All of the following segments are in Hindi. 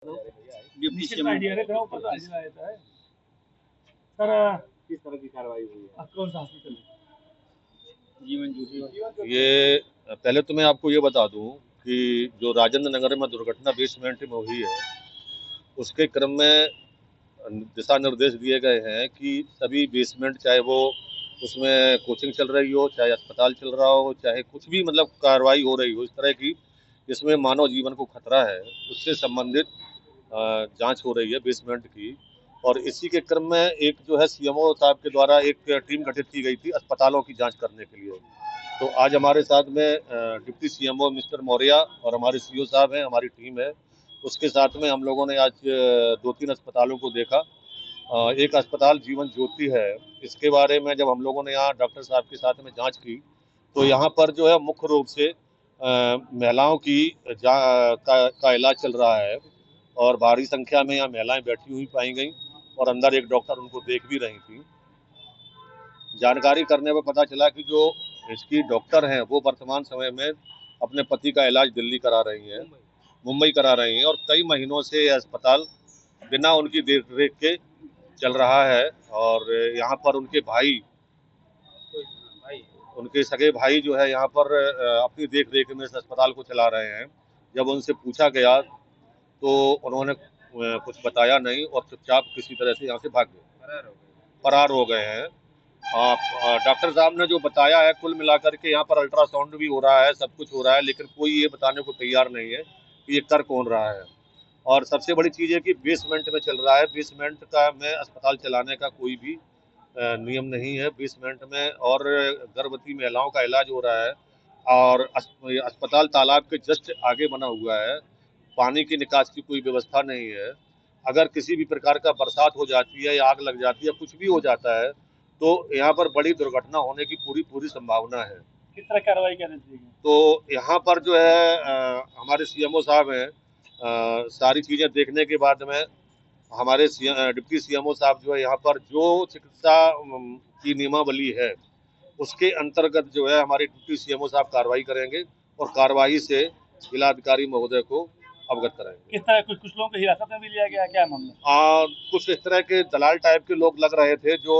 डिप्टी सीएम आइडिया है ग्राम पर आइडिया रहता है सर। किस तरह की कार्रवाई हुई है, कौन सा हॉस्पिटल है? जीवन ज्योति। ये पहले तो मैं आपको ये बता दूं कि जो राजेंद्र नगर में दुर्घटना बेसमेंट में हुई है, उसके क्रम में दिशा निर्देश दिए गए हैं कि सभी बेसमेंट, चाहे वो उसमें कोचिंग चल रही हो, चाहे अस्पताल चल रहा हो, चाहे कुछ भी मतलब कार्रवाई हो रही हो इस तरह की जिसमें मानव जीवन को खतरा है, उससे संबंधित जांच हो रही है बेसमेंट की। और इसी के क्रम में एक जो है सीएमओ साहब के द्वारा एक टीम गठित की गई थी अस्पतालों की जांच करने के लिए। तो आज हमारे साथ में डिप्टी सीएमओ मिस्टर मौर्य और हमारे सीओ साहब हैं, हमारी टीम है। उसके साथ में हम लोगों ने आज 2-3 अस्पतालों को देखा। एक अस्पताल जीवन ज्योति है, इसके बारे में जब हम लोगों ने यहाँ डॉक्टर साहब के साथ में जांच की तो यहाँ पर जो है मुख्य रूप से महिलाओं की का इलाज चल रहा है और भारी संख्या में यहाँ महिलाएं बैठी हुई पाई गई और अंदर एक डॉक्टर उनको देख भी रही थी। जानकारी करने में पता चला कि जो इसकी डॉक्टर हैं वो वर्तमान समय में अपने पति का इलाज दिल्ली करा रही हैं, मुंबई करा रही हैं और कई महीनों से यह अस्पताल बिना उनकी देख रेख के चल रहा है। और यहाँ पर उनके सगे भाई जो है यहाँ पर अपनी देख रेख में इस अस्पताल को चला रहे हैं। जब उनसे पूछा गया तो उन्होंने कुछ बताया नहीं और चुपचाप किसी तरह से यहाँ से भाग गए, फरार हो गए हैं। डॉक्टर साहब ने जो बताया है कुल मिलाकर के यहाँ पर अल्ट्रासाउंड भी हो रहा है, सब कुछ हो रहा है, लेकिन कोई ये बताने को तैयार नहीं है कि ये कर कौन रहा है। और सबसे बड़ी चीज़ है कि बेसमेंट में चल रहा है, बेसमेंट का में अस्पताल चलाने का कोई भी नियम नहीं है बेसमेंट में। और गर्भवती महिलाओं का इलाज हो रहा है और अस्पताल तालाब के जस्ट आगे बना हुआ है, पानी की निकास की कोई व्यवस्था नहीं है। अगर किसी भी प्रकार का बरसात हो जाती है या आग लग जाती है, कुछ भी हो जाता है तो यहाँ पर बड़ी दुर्घटना होने की पूरी संभावना है। किस तरह कार्रवाई करनी चाहिए? तो यहाँ पर जो है हमारे सीएमओ साहब हैं, सारी चीज़ें देखने के बाद में हमारे डिप्टी सीएमओ साहब जो है यहाँ पर जो चिकित्सा की नियमावली है उसके अंतर्गत जो है हमारे डिप्टी सीएमओ साहब कार्रवाई करेंगे और कार्रवाई से जिलाधिकारी महोदय को अवगत कराएंगे। किस तरह कुछ लोगों को हिरासत में भी लिया गया, क्या मामला? कुछ इस तरह के दलाल टाइप के लोग लग रहे थे जो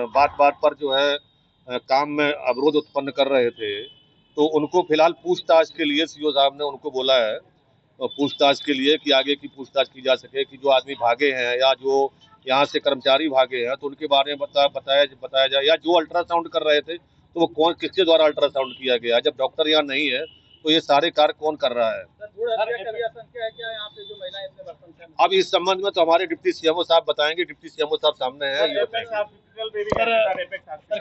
बात बात पर जो है काम में अवरोध उत्पन्न कर रहे थे। तो उनको फिलहाल पूछताछ के लिए सीओ साहब ने उनको बोला है, पूछताछ के लिए कि आगे की पूछताछ की जा सके कि जो आदमी भागे हैं या जो यहाँ से कर्मचारी भागे हैं तो उनके बारे में बताया जाए, या जो अल्ट्रासाउंड कर रहे थे तो वो कौन, किसके द्वारा अल्ट्रासाउंड किया गया। जब डॉक्टर यहाँ नहीं है तो ये सारे कार्य कौन कर रहा है। अब इस संबंध में तो हमारे डिप्टी सीएमओ साहब बताएंगे, डिप्टी सीएमओ साहब सामने हैं।